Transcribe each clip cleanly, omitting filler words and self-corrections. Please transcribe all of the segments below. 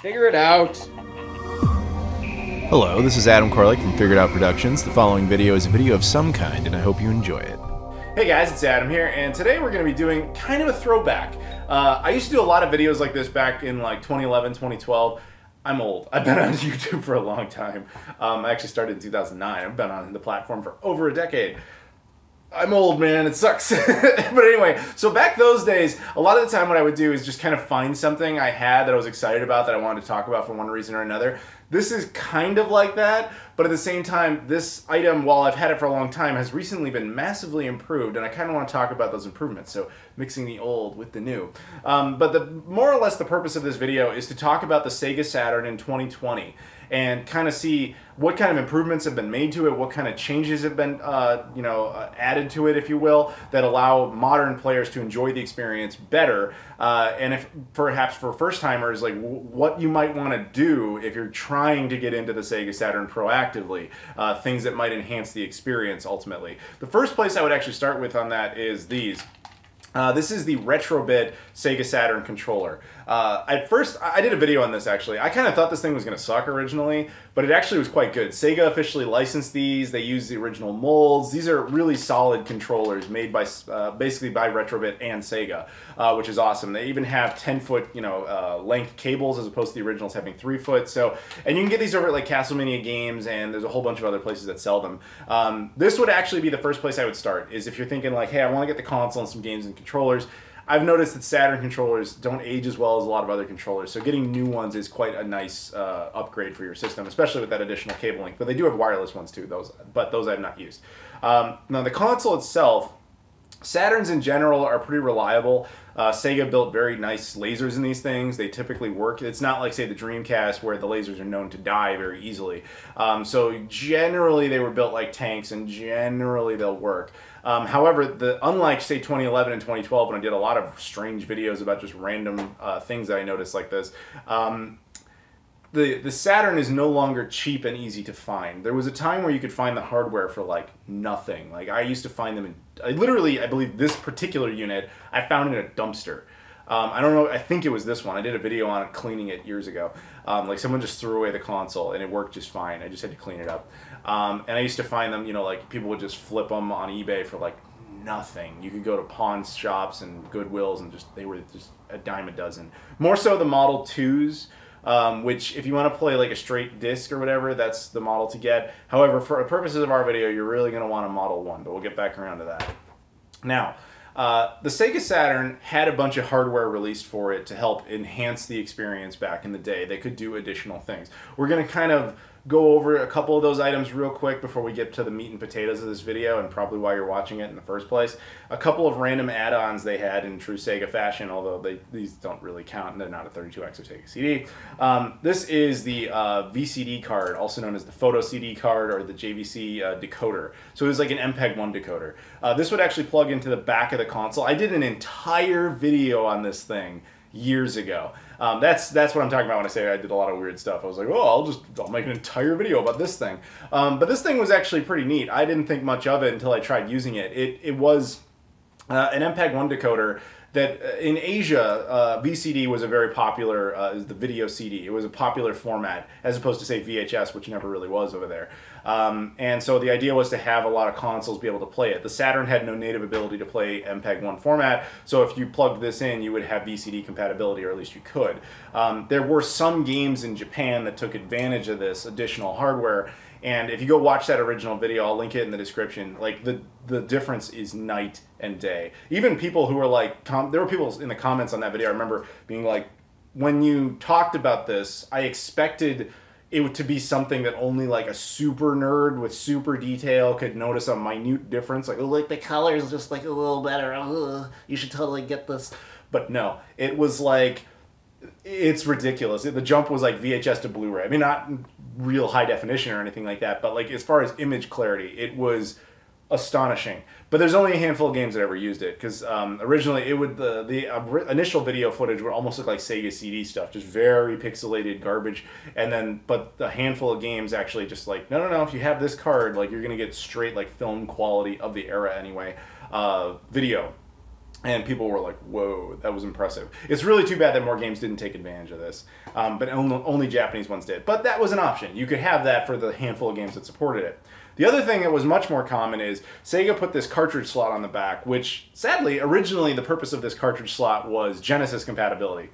Figure it out. Hello, this is Adam Koralik from Figured Out Productions. The following video is a video of some kind, and I hope you enjoy it. Hey guys, it's Adam here, and today we're going to be doing kind of a throwback. I used to do a lot of videos like this back in like 2011, 2012. I'm old. I've been on YouTube for a long time. I actually started in 2009. I've been on the platform for over a decade. I'm old, man. It sucks. But anyway, so back those days, a lot of the time what I would do is just kind of find something I had that I was excited about that I wanted to talk about for one reason or another. This is kind of like that, but at the same time, this item, while I've had it for a long time, has recently been massively improved, and I kind of want to talk about those improvements, so mixing the old with the new. But more or less the purpose of this video is to talk about the Sega Saturn in 2020 and kind of see what kind of improvements have been made to it, what kind of changes have been added to it, if you will, that allow modern players to enjoy the experience better. And if perhaps for first-timers, like what you might want to do if you're trying to get into the Sega Saturn proactively, things that might enhance the experience ultimately. The first place I would actually start with on that is these. This is the Retrobit Sega Saturn controller. At first, I did a video on this actually. I kind of thought this thing was going to suck originally, but it actually was quite good. Sega officially licensed these. They used the original molds. These are really solid controllers made by basically by Retrobit and Sega, which is awesome. They even have 10-foot length cables as opposed to the originals having 3-foot. So, and you can get these over at like Castlemania Games, and there's a whole bunch of other places that sell them. This would actually be the first place I would start. Is if you're thinking like, hey, I want to get the console and some games and controllers. I've noticed that Saturn controllers don't age as well as a lot of other controllers, so getting new ones is quite a nice upgrade for your system, especially with that additional cable link. But they do have wireless ones too, but those I've not used. Now the console itself, Saturns in general are pretty reliable. Sega built very nice lasers in these things. They typically work. It's not like, say, the Dreamcast where the lasers are known to die very easily. So generally they were built like tanks, and generally they'll work. However, unlike, say, 2011 and 2012, when I did a lot of strange videos about just random things that I noticed like this, the Saturn is no longer cheap and easy to find. There was a time where you could find the hardware for like nothing. Like I used to find them in, I believe this particular unit, I found in a dumpster. I don't know, I think it was this one. I did a video on it cleaning it years ago. Like someone just threw away the console and it worked just fine. I just had to clean it up. And I used to find them, like people would just flip them on eBay for like nothing. You could go to pawn shops and Goodwills and they were just a dime a dozen. More so the Model 2s. Which if you want to play like a straight disc or whatever, that's the model to get. However, for the purposes of our video, you're really going to want a Model 1, but we'll get back around to that. Now, the Sega Saturn had a bunch of hardware released for it to help enhance the experience back in the day. They could do additional things. We're going to kind of go over a couple of those items real quick before we get to the meat and potatoes of this video, and probably why you're watching it in the first place. A couple of random add-ons they had in true Sega fashion, although these don't really count, and they're not a 32X or Sega CD. This is the VCD card, also known as the Photo CD card or the JVC decoder. So it was like an MPEG-1 decoder. This would actually plug into the back of the console. I did an entire video on this thing years ago. That's what I'm talking about when I say I did a lot of weird stuff. I was like, oh, I'll make an entire video about this thing. But this thing was actually pretty neat. I didn't think much of it until I tried using it. It was an MPEG-1 decoder that in Asia, VCD was a very popular, the video CD. It was a popular format as opposed to, say, VHS, which never really was over there. And so the idea was to have a lot of consoles be able to play it. The Saturn had no native ability to play MPEG-1 format, so if you plugged this in, you would have VCD compatibility, or at least you could. There were some games in Japan that took advantage of this additional hardware, and if you go watch that original video, I'll link it in the description, like the difference is night and day. Even people who were like, there were people in the comments on that video, I remember being like, when you talked about this, I expected it to be something that only like a super nerd with super detail could notice a minute difference, like, oh, like the color's just like a little better, you should totally get this. But no, it was like, it's ridiculous. The jump was like VHS to Blu-ray. I mean, not real high definition or anything like that, but like as far as image clarity, it was astonishing. But there's only a handful of games that ever used it, because originally it would the initial video footage would almost look like Sega CD stuff, just very pixelated garbage. And then, but the handful of games actually just like, no, if you have this card, like you're gonna get straight like film quality of the era anyway, video. And people were like, whoa, that was impressive. It's really too bad that more games didn't take advantage of this. But only Japanese ones did. But that was an option. You could have that for the handful of games that supported it. The other thing that was much more common is Sega put this cartridge slot on the back, which, sadly, originally the purpose of this cartridge slot was Genesis compatibility.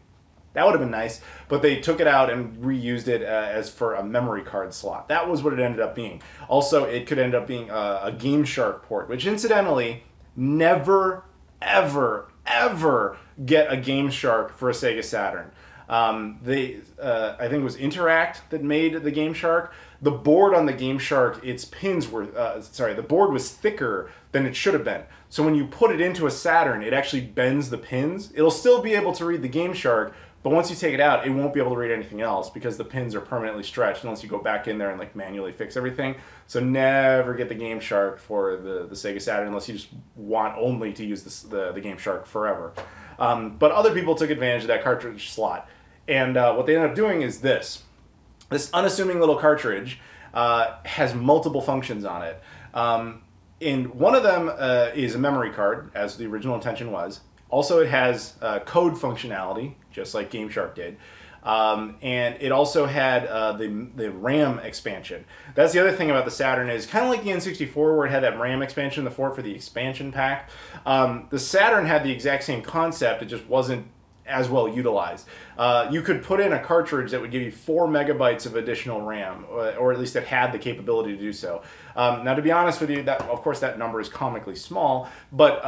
That would have been nice, but they took it out and reused it as for a memory card slot. That was what it ended up being. Also, it could end up being a Game Shark port, which incidentally, never, ever get a Game Shark for a Sega Saturn. I think it was Interact that made the Game Shark. The board on the Game Shark, its pins were, the board was thicker than it should have been. So when you put it into a Saturn, it actually bends the pins. It'll still be able to read the Game Shark, but once you take it out, it won't be able to read anything else because the pins are permanently stretched unless you go back in there and like manually fix everything. So never get the Game Shark for the Sega Saturn unless you just want only to use the Game Shark forever. But other people took advantage of that cartridge slot. And what they ended up doing is this. This unassuming little cartridge has multiple functions on it. And one of them is a memory card, as the original intention was. Also, it has code functionality, just like Game Shark did. And it also had the RAM expansion. That's the other thing about the Saturn is kind of like the N64 where it had that RAM expansion, the port for the expansion pack. The Saturn had the exact same concept, it just wasn't as well utilized. You could put in a cartridge that would give you 4 megabytes of additional RAM, or at least it had the capability to do so. Now, to be honest with you, that of course that number is comically small, but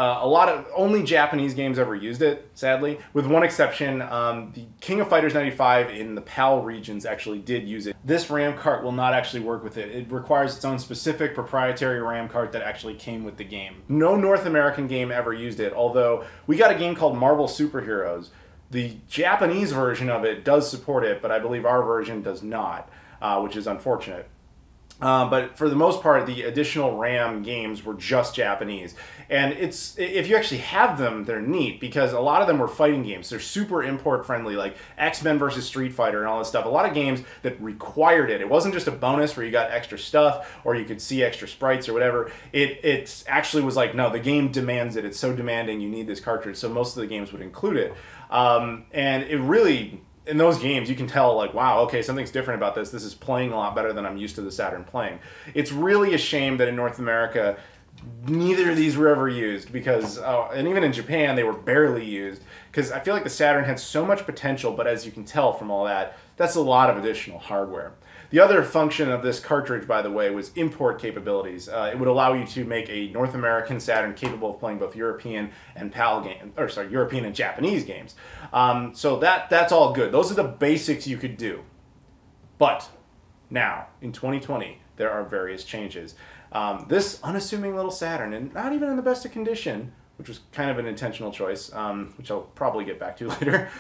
only Japanese games ever used it, sadly, with one exception. The King of Fighters 95 in the PAL regions actually did use it. This RAM cart will not actually work with it. It requires its own specific proprietary RAM cart that actually came with the game. No North American game ever used it, although we got a game called Marvel Superheroes. The Japanese version of it does support it, but I believe our version does not, which is unfortunate. But for the most part, the additional RAM games were just Japanese. And if you actually have them, they're neat, because a lot of them were fighting games. They're super import friendly, like X-Men versus Street Fighter and all this stuff. A lot of games that required it. It wasn't just a bonus where you got extra stuff or you could see extra sprites or whatever. It actually was like, no, the game demands it. It's so demanding, you need this cartridge. So most of the games would include it. And it really, in those games, you can tell, like, wow, okay, something's different about this. This is playing a lot better than I'm used to the Saturn playing. It's really a shame that in North America, neither of these were ever used, because, and even in Japan, they were barely used, because I feel like the Saturn had so much potential, but as you can tell from all that, that's a lot of additional hardware. The other function of this cartridge, by the way, was import capabilities. It would allow you to make a North American Saturn capable of playing both European and PAL games, or sorry, European and Japanese games. So that's all good. Those are the basics you could do. But now, in 2020, there are various changes. This unassuming little Saturn, and not even in the best of condition, which was kind of an intentional choice, which I'll probably get back to later.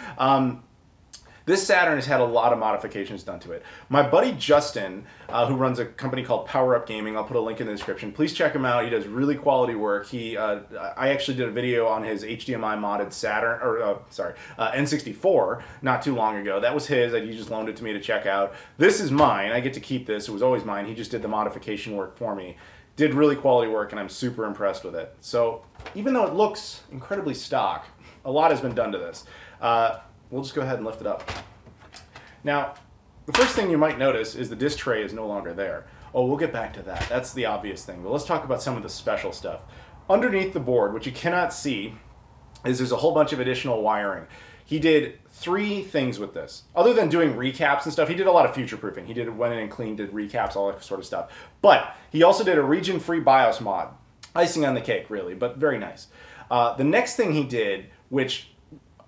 This Saturn has had a lot of modifications done to it. My buddy Justin, who runs a company called Power Up Gaming, I'll put a link in the description. Please check him out. He does really quality work. I actually did a video on his HDMI modded Saturn, or N64 not too long ago. That was his. He just loaned it to me to check out. This is mine. I get to keep this. It was always mine. He just did the modification work for me. Did really quality work, and I'm super impressed with it. So even though it looks incredibly stock, a lot has been done to this. We'll just go ahead and lift it up. Now, the first thing you might notice is the disc tray is no longer there. Oh, we'll get back to that. That's the obvious thing. But let's talk about some of the special stuff. Underneath the board, which you cannot see, is there's a whole bunch of additional wiring. He did 3 things with this. Other than doing recaps and stuff, he did a lot of future-proofing. He went in and cleaned, did recaps, all that sort of stuff. But he also did a region-free BIOS mod. Icing on the cake, really, but very nice. The next thing he did, which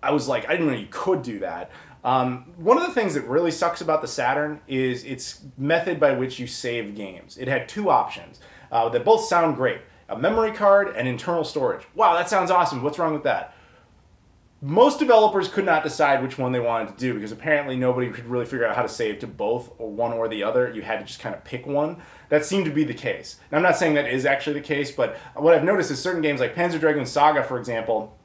I was like, I didn't know you could do that. One of the things that really sucks about the Saturn is its method by which you save games. It had 2 options that both sound great. A memory card and internal storage. Wow, that sounds awesome. What's wrong with that? Most developers could not decide which one they wanted to do because apparently nobody could really figure out how to save to both, or one or the other. You had to just kind of pick one. That seemed to be the case. Now, I'm not saying that is actually the case, but what I've noticed is certain games like Panzer Dragoon Saga, for example,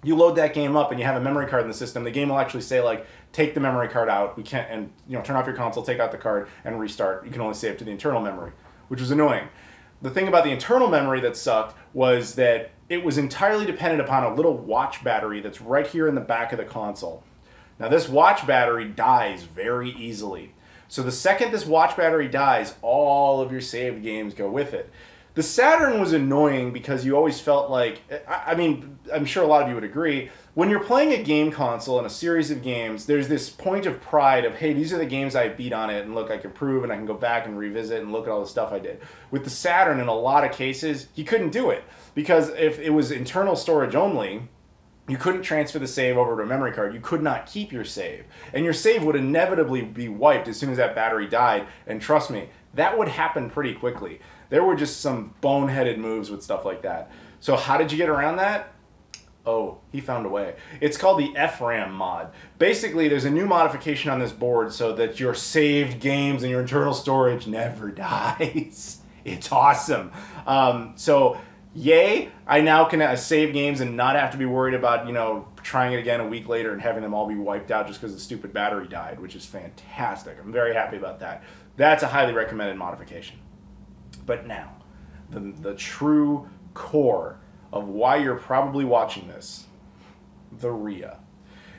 you load that game up and you have a memory card in the system, the game will actually say, like, take the memory card out, we can't, and turn off your console, take out the card, and restart. You can only save to the internal memory, which was annoying. The thing about the internal memory that sucked was that it was entirely dependent upon a little watch battery that's right here in the back of the console. Now this watch battery dies very easily. So the second this watch battery dies, all of your saved games go with it. The Saturn was annoying because you always felt like, I mean, I'm sure a lot of you would agree, when you're playing a game console and a series of games, there's this point of pride of, hey, these are the games I beat on it, and look, I can prove, and I can go back and revisit and look at all the stuff I did. With the Saturn, in a lot of cases, you couldn't do it, because if it was internal storage only, you couldn't transfer the save over to a memory card. You could not keep your save. And your save would inevitably be wiped as soon as that battery died, and trust me, that would happen pretty quickly. There were just some boneheaded moves with stuff like that. So how did you get around that? Oh, he found a way. It's called the FRAM mod. Basically, there's a new modification on this board so that your saved games and your internal storage never dies. It's awesome. So, yay, I now can save games and not have to be worried about, you know, trying it again a week later and having them all be wiped out just because the stupid battery died, which is fantastic. I'm very happy about that. That's a highly recommended modification. But now, the true core of why you're probably watching this, the Rhea.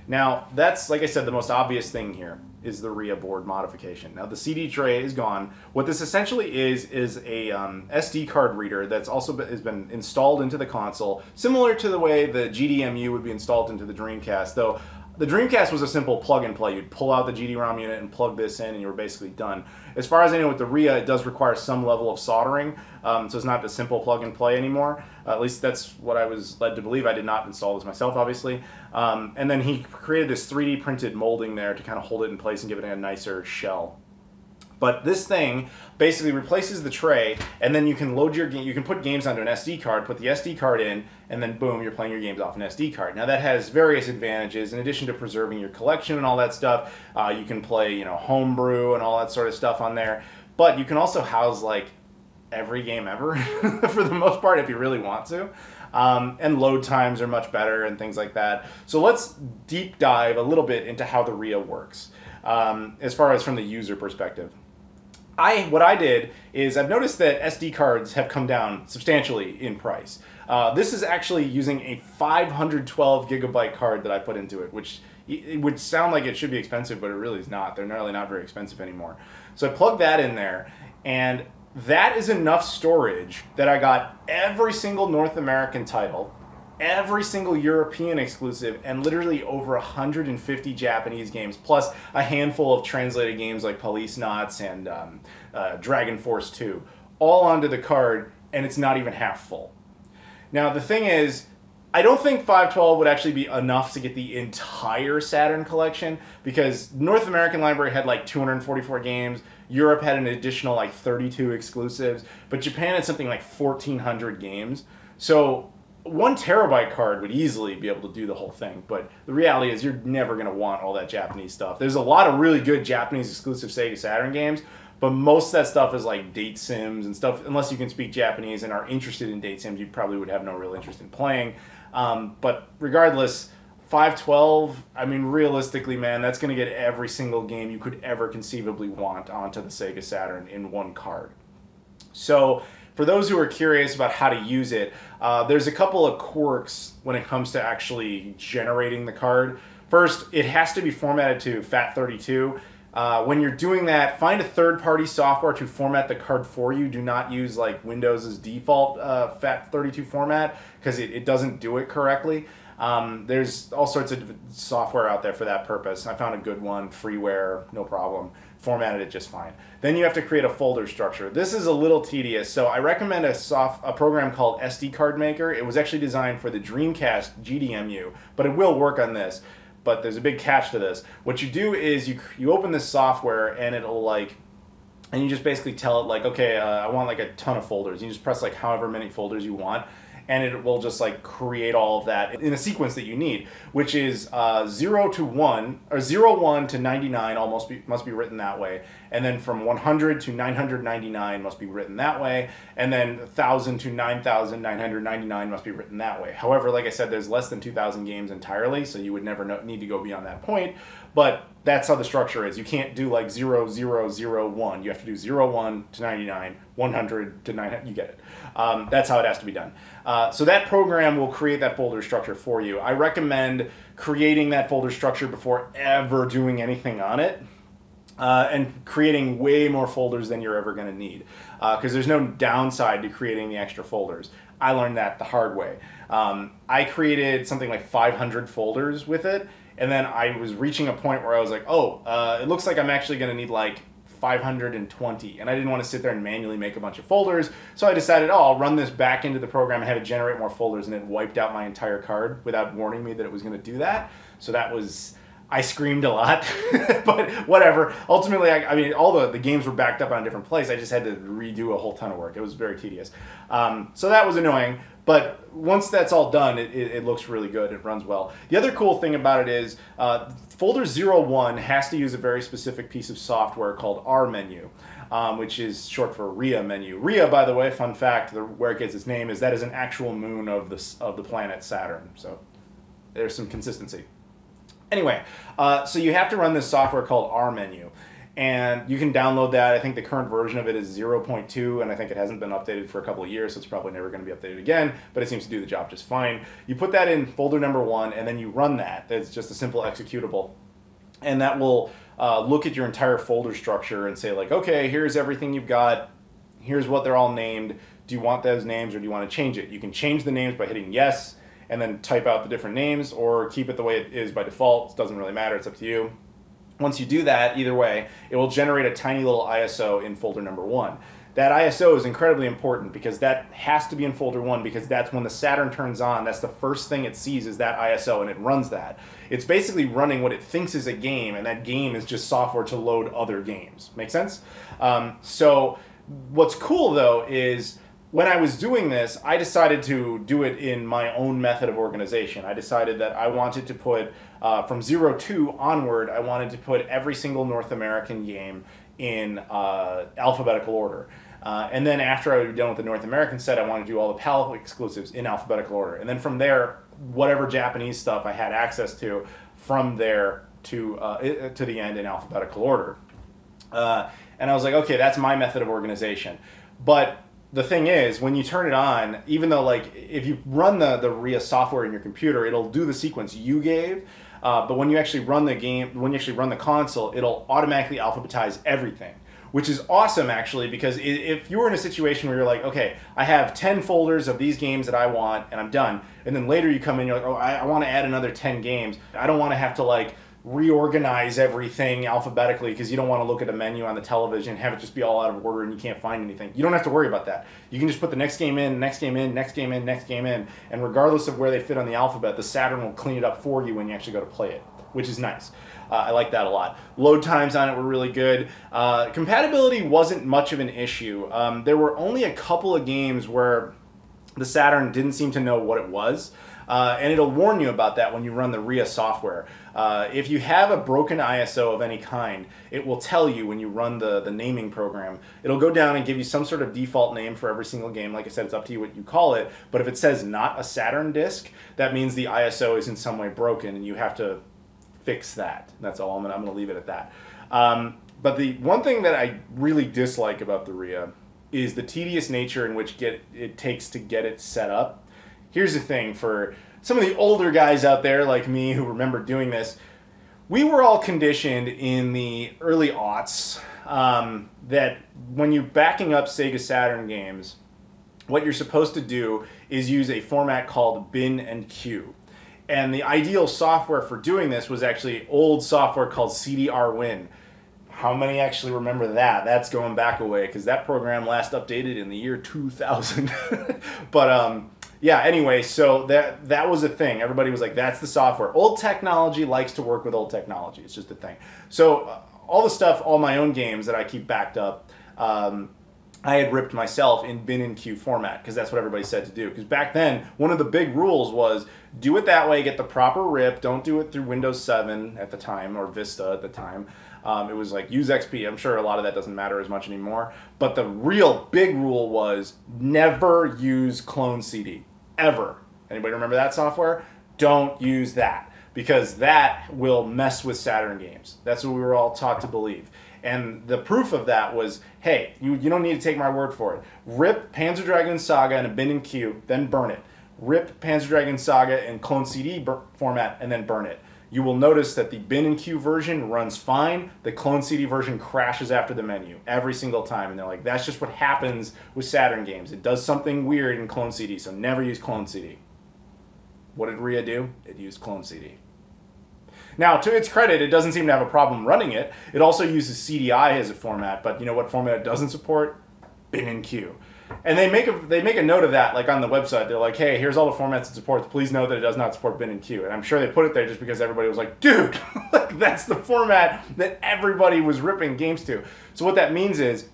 Now, that's, like I said, the most obvious thing here is the Rhea board modification. Now, the CD tray is gone. What this essentially is a SD card reader that's also has been installed into the console, similar to the way the GDMU would be installed into the Dreamcast, though the Dreamcast was a simple plug and play. You'd pull out the GD-ROM unit and plug this in and you were basically done. As far as I know with the Rhea, it does require some level of soldering, so it's not a simple plug and play anymore. At least that's what I was led to believe. I did not install this myself, obviously. And then he created this 3D printed molding there to kind of hold it in place and give it a nicer shell. But this thing basically replaces the tray, and then you can load your game. You can put games onto an SD card, put the SD card in, and then boom, you're playing your games off an SD card. Now that has various advantages. In addition to preserving your collection and all that stuff, you can play, you know, homebrew and all that sort of stuff on there. But you can also house like every game ever for the most part if you really want to. And load times are much better and things like that. So let's deep dive a little bit into how the Rhea works, as far as from the user perspective. What I did is I've noticed that SD cards have come down substantially in price. This is actually using a 512 gigabyte card that I put into it, which it would sound like it should be expensive, but it really is not. They're really not very expensive anymore. So I plugged that in there, and that is enough storage that I got every single North American title, every single European exclusive, and literally over 150 Japanese games, plus a handful of translated games like Police Knots and Dragon Force 2, all onto the card, and it's not even half full. Now, the thing is, I don't think 512 would actually be enough to get the entire Saturn collection, because North American library had like 244 games, Europe had an additional like 32 exclusives, but Japan had something like 1,400 games. So 1 terabyte card would easily be able to do the whole thing, but the reality is you're never going to want all that Japanese stuff. There's a lot of really good Japanese exclusive Sega Saturn games, but most of that stuff is like date sims and stuff. Unless you can speak Japanese and are interested in date sims, you probably would have no real interest in playing. But regardless, 512, I mean, realistically, man, that's going to get every single game you could ever conceivably want onto the Sega Saturn in one card. So for those who are curious about how to use it, there's a couple of quirks when it comes to actually generating the card. First, it has to be formatted to FAT32. When you're doing that, find a third-party software to format the card for you. Do not use like Windows's default FAT32 format, because it doesn't do it correctly. There's all sorts of software out there for that purpose. I found a good one, freeware, no problem. Formatted it just fine. Then you have to create a folder structure. This is a little tedious, so I recommend a program called SD Card Maker. It was actually designed for the Dreamcast GDMU, but it will work on this. But there's a big catch to this. What you do is you open this software, and it'll like, and you just basically tell it like, okay, I want like a ton of folders. You just press like however many folders you want, and it will just like create all of that in a sequence that you need, which is 0 to 1, or 0, 1 to 99 must be written that way, and then from 100 to 999 must be written that way, and then 1,000 to 9,999 must be written that way. However, like I said, there's less than 2,000 games entirely, so you would never need to go beyond that point, but that's how the structure is. You can't do like 0, 0, 0, 1. You have to do 0, 1 to 99, 100 to 900. You get it. That's how it has to be done. So that program will create that folder structure for you. I recommend creating that folder structure before ever doing anything on it. And creating way more folders than you're ever going to need. Because there's no downside to creating the extra folders. I learned that the hard way. I created something like 500 folders with it. And then I was reaching a point where I was like, oh, it looks like I'm actually going to need like 520. And I didn't want to sit there and manually make a bunch of folders. So I decided, oh, I'll run this back into the program and have it generate more folders. And it wiped out my entire card without warning me that it was going to do that. So that was... I screamed a lot, but whatever. Ultimately, I mean, all the games were backed up on a different place. I just had to redo a whole ton of work. It was very tedious. So that was annoying, but once that's all done, it looks really good. It runs well. The other cool thing about it is folder 01 has to use a very specific piece of software called RMenu, which is short for Rhea menu. Rhea, by the way, fun fact, where it gets its name is that is an actual moon of the planet Saturn. So there's some consistency. Anyway, so you have to run this software called RMenu, and you can download that. I think the current version of it is 0.2, and I think it hasn't been updated for a couple of years, so it's probably never going to be updated again, but it seems to do the job just fine. You put that in folder number 1, and then you run that. It's just a simple executable, and that will look at your entire folder structure and say, like, okay, here's everything you've got. Here's what they're all named. Do you want those names, or do you want to change it? You can change the names by hitting yes, and then type out the different names, or keep it the way it is by default. It doesn't really matter, it's up to you. Once you do that, either way, it will generate a tiny little ISO in folder number 1. That ISO is incredibly important because that has to be in folder 1 because that's when the Saturn turns on. That's the first thing it sees is that ISO, and it runs that. It's basically running what it thinks is a game, and that game is just software to load other games. Make sense? So what's cool, though, is when I was doing this, I decided to do it in my own method of organization. I decided that I wanted to put, from 02 onward, I wanted to put every single North American game in alphabetical order. And then after I was done with the North American set, I wanted to do all the PAL exclusives in alphabetical order. And then from there, whatever Japanese stuff I had access to, from there to the end in alphabetical order. And I was like, okay, that's my method of organization. But the thing is, when you turn it on, even though like if you run the Rhea software in your computer, it'll do the sequence you gave. But when you actually run the game, when you actually run the console, it'll automatically alphabetize everything, which is awesome actually, because if you were in a situation where you're like, okay, I have 10 folders of these games that I want and I'm done, and then later you come in, you're like, oh, I want to add another 10 games. I don't want to have to like reorganize everything alphabetically because you don't want to look at a menu on the television and have it just be all out of order and you can't find anything. You don't have to worry about that. You can just put the next game in, next game in, next game in, next game in, and regardless of where they fit on the alphabet, the Saturn will clean it up for you when you actually go to play it, which is nice. I like that a lot. Load times on it were really good. Compatibility wasn't much of an issue. There were only a couple of games where the Saturn didn't seem to know what it was. And it'll warn you about that when you run the Rhea software. If you have a broken ISO of any kind, it will tell you when you run the naming program. It'll go down and give you some sort of default name for every single game. Like I said, it's up to you what you call it. But if it says not a Saturn disc, that means the ISO is in some way broken and you have to fix that. That's all. I'm gonna leave it at that. But the one thing that I really dislike about the Rhea is the tedious nature in which it takes to get it set up. Here's the thing, for some of the older guys out there like me who remember doing this, we were all conditioned in the early aughts that when you're backing up Sega Saturn games, what you're supposed to do is use a format called bin and queue. And the ideal software for doing this was actually old software called CDR-Win. How many actually remember that? That's going back a way because that program last updated in the year 2000. But yeah, anyway, so that was a thing. Everybody was like, that's the software. Old technology likes to work with old technology. It's just a thing. So all the stuff, all my own games that I keep backed up, I had ripped myself in bin and queue format because that's what everybody said to do. Because back then, one of the big rules was do it that way, get the proper rip, don't do it through Windows 7 at the time, or Vista at the time. It was like use XP. I'm sure a lot of that doesn't matter as much anymore. But the real big rule was never use clone CD. Ever. Anybody remember that software? Don't use that. because that will mess with Saturn games. That's what we were all taught to believe. And the proof of that was, hey, you don't need to take my word for it. Rip Panzer Dragoon Saga in a bin and queue, then burn it. Rip Panzer Dragoon Saga in clone CD format, and then burn it. You will notice that the bin and queue version runs fine. The clone CD version crashes after the menu every single time. And they're like, that's just what happens with Saturn games. It does something weird in clone CD, so never use clone CD. What did Rhea do? It used clone CD. Now, to its credit, it doesn't seem to have a problem running it. It also uses CDI as a format, but you know what format it doesn't support? Bin and queue. And they make a note of that, like on the website. They're like, hey, here's all the formats it supports. Please note that it does not support bin and queue. And I'm sure they put it there just because everybody was like, dude, like, that's the format that everybody was ripping games to. So what that means is,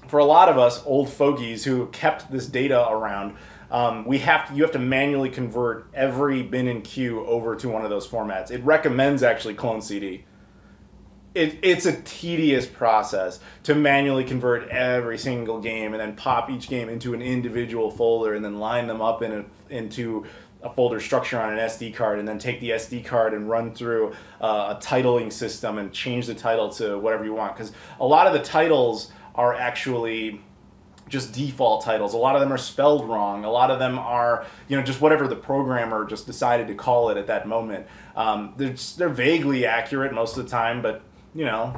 for a lot of us old fogies who kept this data around, you have to manually convert every bin and queue over to one of those formats. It recommends actually clone CD. It's a tedious process to manually convert every single game and then pop each game into an individual folder and then line them up into a folder structure on an SD card, and then take the SD card and run through a titling system and change the title to whatever you want. Because a lot of the titles are actually just default titles. A lot of them are spelled wrong. A lot of them are, just whatever the programmer just decided to call it at that moment. They're vaguely accurate most of the time, but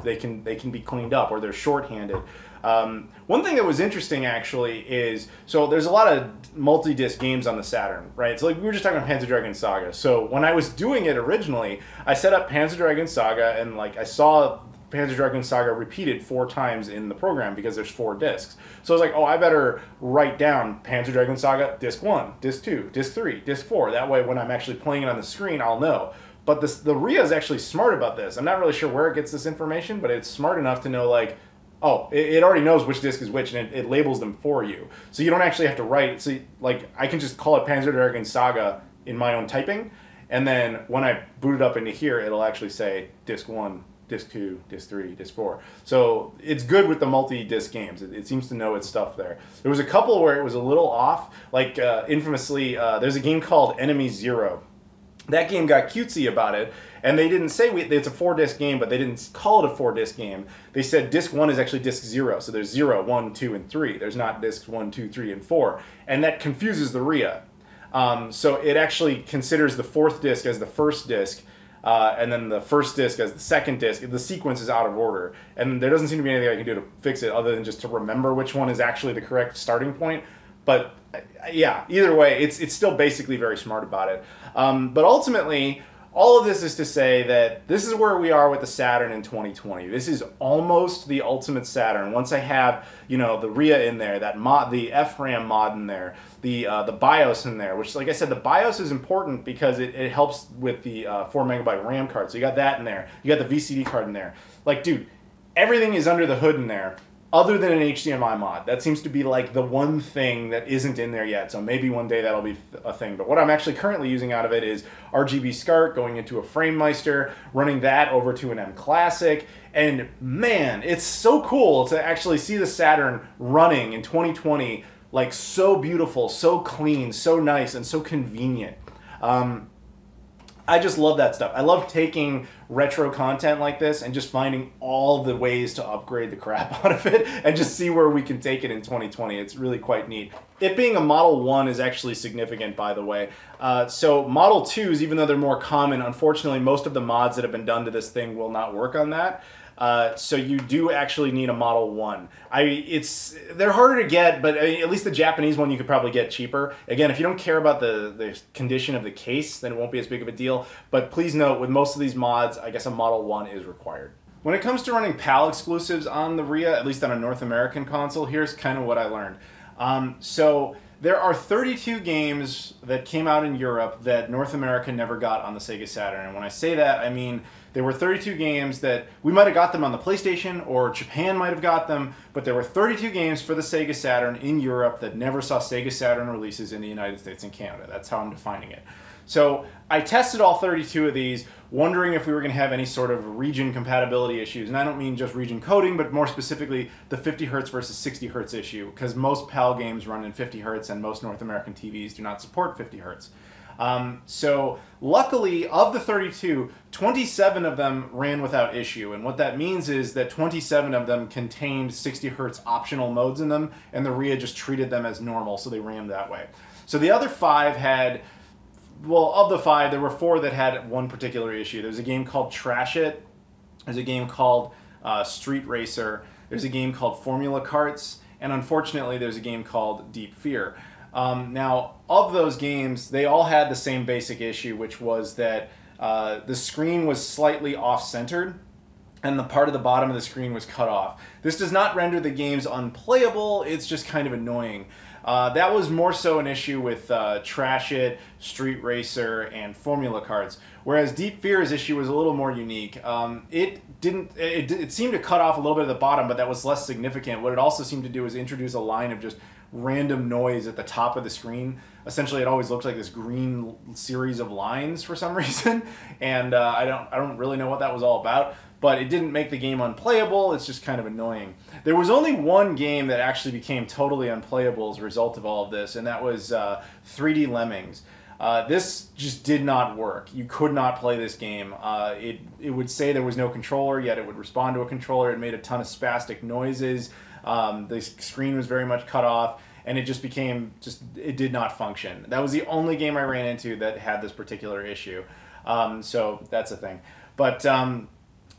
they can be cleaned up, or they're shorthanded. One thing that was interesting actually is, so there's a lot of multi-disc games on the Saturn, right? So like we were just talking about Panzer Dragoon Saga. So when I was doing it originally, I set up Panzer Dragoon Saga, and like I saw Panzer Dragoon Saga repeated 4 times in the program because there's 4 discs. So I was like, oh, I better write down Panzer Dragoon Saga disc 1, disc 2, disc 3, disc 4. That way when I'm actually playing it on the screen, I'll know. But the Rhea is actually smart about this. I'm not really sure where it gets this information, but it's smart enough to know, like, oh, it already knows which disc is which, and it labels them for you. So you don't actually have to write. So, like, I can just call it Panzer Dragoon Saga in my own typing, and then when I boot it up into here, it'll actually say disc 1, disc 2, disc 3, disc 4. So it's good with the multi-disc games. It seems to know its stuff there. There was a couple where it was a little off. Like, infamously, there's a game called Enemy Zero. That game got cutesy about it, and they didn't say it's a 4-disc game, but they didn't call it a 4-disc game. They said disc 1 is actually disc 0, so there's 0, 1, 2, and 3. There's not discs 1, 2, 3, and 4, and that confuses the Rhea. So it actually considers the 4th disc as the first disc, and then the first disc as the second disc. The sequence is out of order, and there doesn't seem to be anything I can do to fix it other than just to remember which one is actually the correct starting point. But yeah, either way, it's still basically very smart about it. But ultimately, all of this is to say that this is where we are with the Saturn in 2020. This is almost the ultimate Saturn. Once I have, the Rhea in there, that mod, the FRAM mod in there, the BIOS in there, which, like I said, the BIOS is important because it helps with the 4 megabyte RAM card. So you got that in there. You got the VCD card in there. Like, dude, everything is under the hood in there, other than an HDMI mod. That seems to be like the one thing that isn't in there yet, so maybe one day that'll be a thing. But what I'm actually currently using out of it is RGB SCART, going into a FrameMeister, running that over to an M Classic, and man, it's so cool to actually see the Saturn running in 2020, like so beautiful, so clean, so nice, and so convenient. I just love that stuff. I love taking retro content like this and just finding all the ways to upgrade the crap out of it and just see where we can take it in 2020. It's really quite neat. It being a Model 1 is actually significant, by the way. So Model 2s, even though they're more common, unfortunately most of the mods that have been done to this thing will not work on that. So you do actually need a Model 1. They're harder to get, but at least the Japanese one you could probably get cheaper. Again, if you don't care about the condition of the case, then it won't be as big of a deal. But please note, with most of these mods, I guess a Model 1 is required. When it comes to running PAL exclusives on the Rhea, at least on a North American console, here's kind of what I learned. So there are 32 games that came out in Europe that North America never got on the Sega Saturn. And when I say that, I mean there were 32 games that we might have got them on the PlayStation, or Japan might have got them, but there were 32 games for the Sega Saturn in Europe that never saw Sega Saturn releases in the United States and Canada. That's how I'm defining it. So I tested all 32 of these, wondering if we were going to have any sort of region compatibility issues. And I don't mean just region coding, but more specifically the 50 hertz versus 60 hertz issue, because most PAL games run in 50 hertz and most North American TVs do not support 50 hertz. So luckily, of the 32, 27 of them ran without issue. And what that means is that 27 of them contained 60 hertz optional modes in them, and the Rhea just treated them as normal, so they ran that way. So the other 5 had, well, of the 5, there were 4 that had one particular issue. There's a game called Trash It. There's a game called Street Racer. There's a game called Formula Carts. And unfortunately, there's a game called Deep Fear. Now, of those games, they all had the same basic issue, which was that the screen was slightly off-centered, and the part of the bottom of the screen was cut off. This does not render the games unplayable, it's just kind of annoying. That was more so an issue with Trash It, Street Racer, and Formula Carts, whereas Deep Fear's issue was a little more unique. It seemed to cut off a little bit at the bottom, but that was less significant. What it also seemed to do is introduce a line of just random noise at the top of the screen. Essentially, it always looked like this green series of lines for some reason, and I don't really know what that was all about. But it didn't make the game unplayable, it's just kind of annoying. There was only one game that actually became totally unplayable as a result of all of this, and that was 3D Lemmings. This just did not work. You could not play this game. It would say there was no controller, yet it would respond to a controller. It made a ton of spastic noises. The screen was very much cut off, and it just became, it did not function. That was the only game I ran into that had this particular issue. So that's a thing. But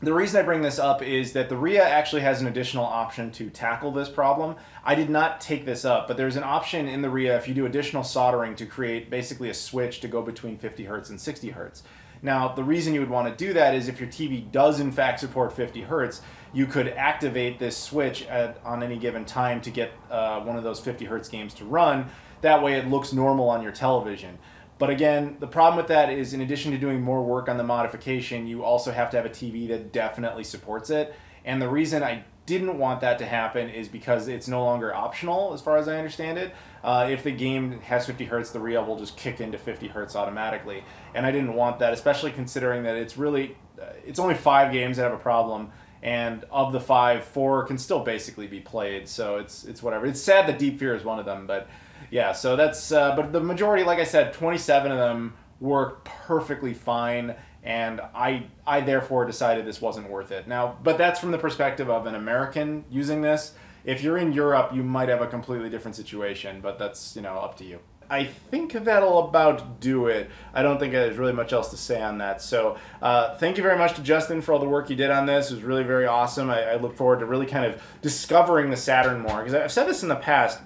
the reason I bring this up is that the Rhea actually has an additional option to tackle this problem. I did not take this up, but there's an option in the Rhea if you do additional soldering to create basically a switch to go between 50 hertz and 60 hertz. Now, the reason you would want to do that is if your TV does in fact support 50 hertz, you could activate this switch on any given time to get one of those 50 hertz games to run. That way it looks normal on your television. But again, the problem with that is in addition to doing more work on the modification, you also have to have a TV that definitely supports it. And the reason I didn't want that to happen is because it's no longer optional, as far as I understand it. If the game has 50 hertz, the Rhea will just kick into 50 hertz automatically. And I didn't want that, especially considering that it's only 5 games that have a problem. And of the 5, 4 can still basically be played. So it's whatever. It's sad that Deep Fear is one of them, but yeah, so that's, but the majority, like I said, 27 of them work perfectly fine, and I therefore decided this wasn't worth it. Now, but that's from the perspective of an American using this. If you're in Europe, you might have a completely different situation, but that's, up to you. I think that'll about do it. I don't think there's really much else to say on that. So thank you very much to Justin for all the work you did on this. It was really very awesome. I look forward to really kind of discovering the Saturn more, because I've said this in the past.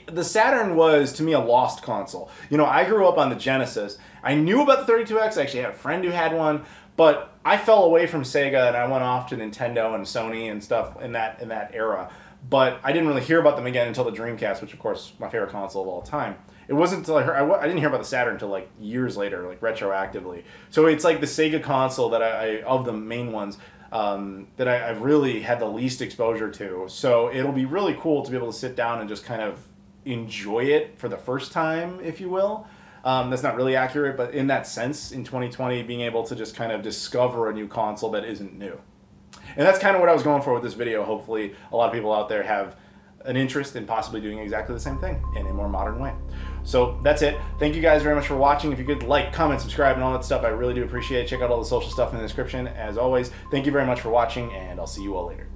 The Saturn was, to me, a lost console. I grew up on the Genesis. I knew about the 32X. I actually had a friend who had one, but I fell away from Sega and I went off to Nintendo and Sony and stuff in that era. But I didn't really hear about them again until the Dreamcast, which, of course, my favorite console of all time. It wasn't until I didn't hear about the Saturn until like years later, like retroactively. So it's like the Sega console that of the main ones, that I've really had the least exposure to. So it'll be really cool to be able to sit down and just kind of enjoy it for the first time, if you will. That's not really accurate, but in that sense, in 2020, being able to just kind of discover a new console that isn't new. And that's kind of what I was going for with this video. Hopefully, a lot of people out there have an interest in possibly doing exactly the same thing in a more modern way. So that's it. Thank you guys very much for watching. If you could like, comment, subscribe, and all that stuff, I really do appreciate it. Check out all the social stuff in the description. As always, thank you very much for watching, and I'll see you all later.